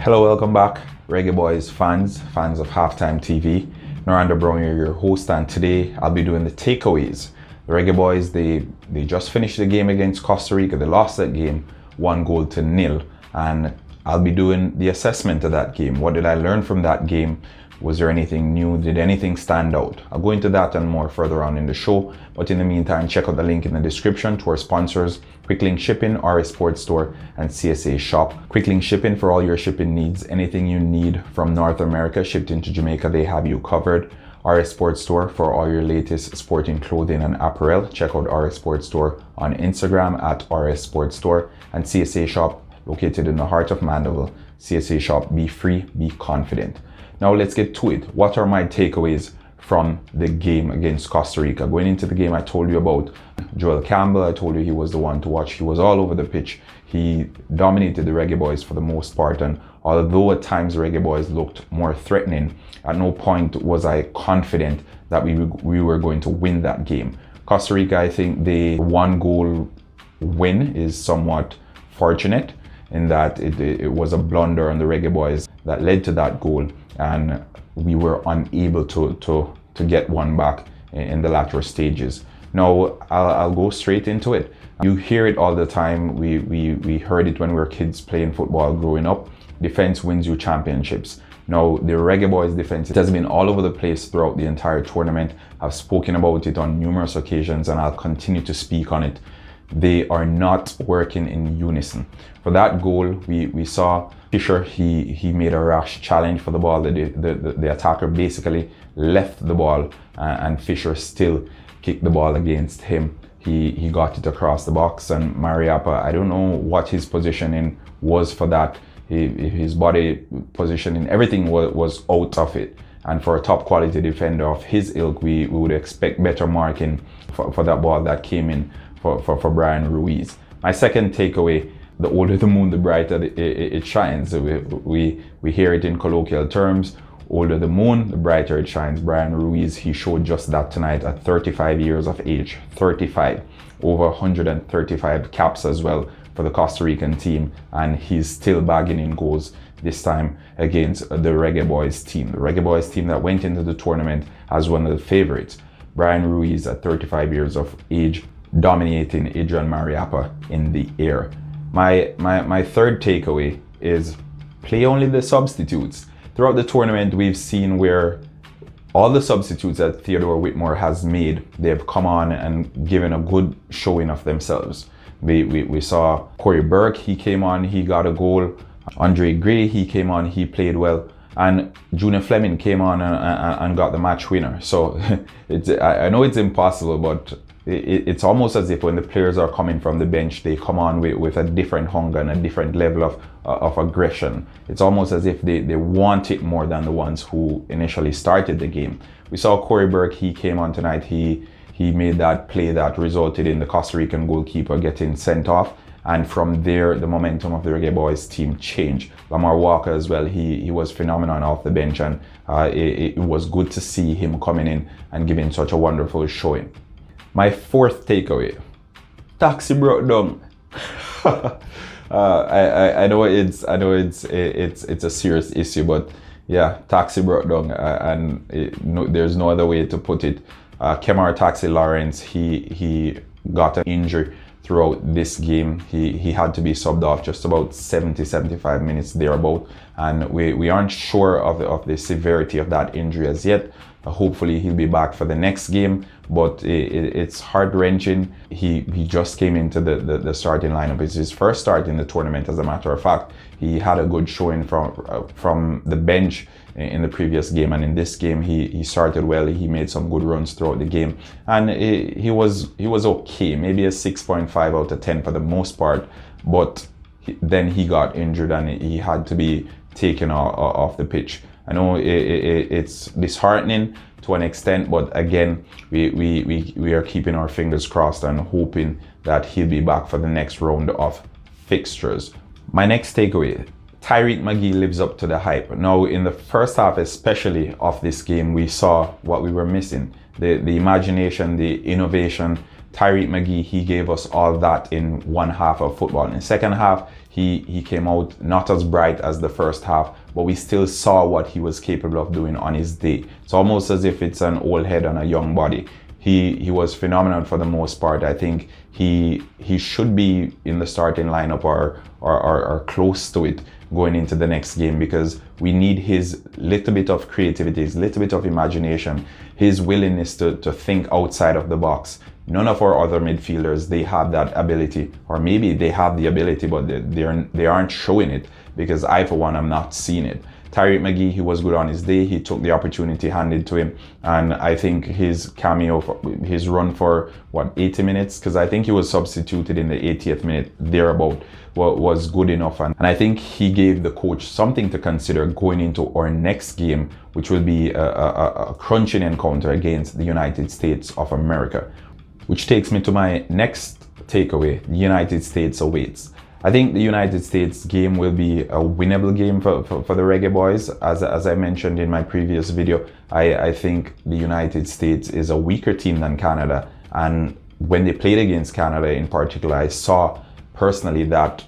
Hello, welcome back, Reggae Boyz fans of HalftimeTv. Norando Brown here, your host, and today I'll be doing the takeaways. The Reggae Boyz, they just finished the game against Costa Rica. They lost that game 1-0, and I'll be doing the assessment of that game. What did I learn from that game? Was there anything new? Did anything stand out? I'll go into that and more further on in the show. But in the meantime, check out the link in the description to our sponsors, Quick Link Shipping, RS Sports Store, and CSA Shop. Quick Link Shipping for all your shipping needs. Anything you need from North America shipped into Jamaica, they have you covered. RS Sports Store for all your latest sporting clothing and apparel. Check out RS Sports Store on Instagram at RS Sports Store. And CSA Shop, located in the heart of Mandeville. CSA Shop, be free, be confident. Now let's get to it. What are my takeaways from the game against Costa Rica? Going into the game, I told you about Joel Campbell. I told you he was the one to watch. He was all over the pitch. He dominated the Reggae Boyz for the most part, and although at times the Reggae Boyz looked more threatening, at no point was I confident that we were going to win that game. Costa Rica, I think the 1-goal win is somewhat fortunate in that it was a blunder on the Reggae Boyz that led to that goal, and we were unable to get one back in the latter stages. Now I'll go straight into it. You hear it all the time. We heard it when we were kids playing football growing up. Defense wins you championships. Now the Reggae Boyz defense, it has been all over the place throughout the entire tournament. I've spoken about it on numerous occasions, and I'll continue to speak on it. They are not working in unison. For that goal, we saw Fisher, he made a rash challenge for the ball. The attacker basically left the ball, and Fisher still kicked the ball against him. He got it across the box, and Mariappa, I don't know what his positioning was for that. His body positioning, everything was out of it. And for a top quality defender of his ilk, we would expect better marking for that ball that came in for Brian Ruiz. My second takeaway: the older the moon, the brighter it shines. We hear it in colloquial terms. Older the moon, the brighter it shines. Brian Ruiz, he showed just that tonight at 35 years of age. 35. Over 135 caps as well for the Costa Rican team. And he's still bagging in goals, this time against the Reggae Boyz team. The Reggae Boyz team that went into the tournament as one of the favorites. Brian Ruiz at 35 years of age, dominating Adrian Mariappa in the air. My third takeaway is play only the substitutes. Throughout the tournament, we've seen where all the substitutes that Theodore Whitmore has made, they've come on and given a good showing of themselves. We saw Corey Burke, he came on, he got a goal. Andre Gray, he came on, he played well. And Junior Fleming came on and got the match winner. So I know it's impossible, but it's almost as if when the players are coming from the bench, they come on with a different hunger and a different level of aggression. It's almost as if they want it more than the ones who initially started the game. We saw Corey Burke, he came on tonight, he made that play that resulted in the Costa Rican goalkeeper getting sent off. And from there, the momentum of the Reggae Boyz team changed. Lamar Walker as well, he was phenomenal off the bench, and it was good to see him coming in and giving such a wonderful showing. My fourth takeaway: taxi broke down. I know it's a serious issue, but yeah, taxi broke down, and there's no other way to put it. Kemar Taxi Lawrence, he got an injury throughout this game. He had to be subbed off just about 70-75 minutes thereabout, and we aren't sure of the severity of that injury as yet. Hopefully he'll be back for the next game, but it's heart-wrenching. He just came into the starting lineup. It's his first start in the tournament, as a matter of fact. He had a good showing from the bench in the previous game, and in this game he started well. He made some good runs throughout the game, and he was okay, maybe a 6.5 out of 10 for the most part, but then he got injured and he had to be taken off the pitch. I know it's disheartening to an extent, but again, we are keeping our fingers crossed and hoping that he'll be back for the next round of fixtures. My next takeaway: Tyreek McGee lives up to the hype. Now, in the first half, especially of this game, we saw what we were missing: the imagination, the innovation, Tyreek McGee, he gave us all that in one half of football. In the second half, he came out not as bright as the first half, but we still saw what he was capable of doing on his day. It's almost as if it's an old head on a young body. He was phenomenal for the most part. I think he should be in the starting lineup or close to it going into the next game, because we need his little bit of creativity, his little bit of imagination, his willingness to think outside of the box. None of our other midfielders, they have that ability, or maybe they have the ability, but they aren't showing it, because I, for one, am not seeing it. Tyreek McGee, he was good on his day. He took the opportunity handed to him, and I think his cameo, his run for 80 minutes, because I think he was substituted in the 80th minute thereabout, was good enough, and I think he gave the coach something to consider going into our next game, which will be a crunching encounter against the United States of America. Which takes me to my next takeaway: the United States awaits. I think the United States game will be a winnable game for the Reggae Boys. As I mentioned in my previous video, I think the United States is a weaker team than Canada. And when they played against Canada in particular, I saw personally that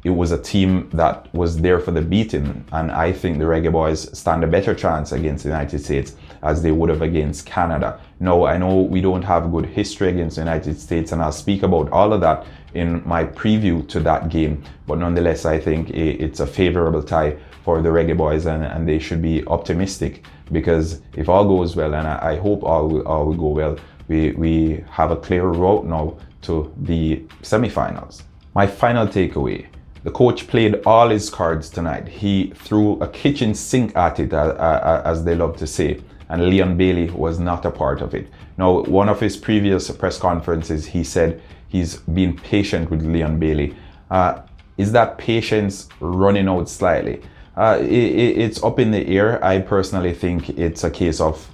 it was a team that was there for the beating. And I think the Reggae Boys stand a better chance against the United States as they would have against Canada. Now, I know we don't have good history against the United States, and I'll speak about all of that in my preview to that game, but nonetheless, I think it's a favorable tie for the Reggae Boys, and they should be optimistic, because if all goes well, and I hope all will go well, we have a clear route now to the semi-finals. My final takeaway: the coach played all his cards tonight. He threw a kitchen sink at it, as they love to say, and Leon Bailey was not a part of it. Now, one of his previous press conferences, he said he's been patient with Leon Bailey. Is that patience running out slightly? It's up in the air. I personally think it's a case of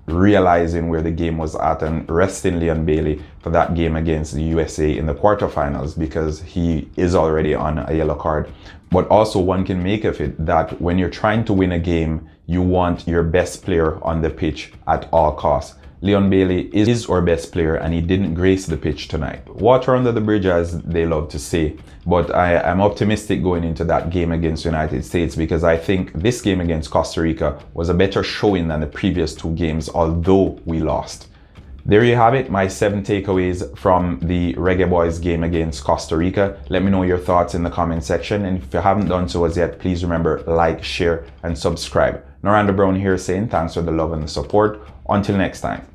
realizing where the game was at and resting Leon Bailey for that game against the USA in the quarterfinals, because he is already on a yellow card. But also, one can make of it that when you're trying to win a game, you want your best player on the pitch at all costs. Leon Bailey is our best player, and he didn't grace the pitch tonight. Water under the bridge, as they love to say. But I'm optimistic going into that game against the United States, because I think this game against Costa Rica was a better showing than the previous two games, although we lost. There you have it, my 7 takeaways from the Reggae Boys game against Costa Rica. Let me know your thoughts in the comment section, and if you haven't done so as yet, please remember, like, share, and subscribe. Norando Brown here saying thanks for the love and the support. Until next time.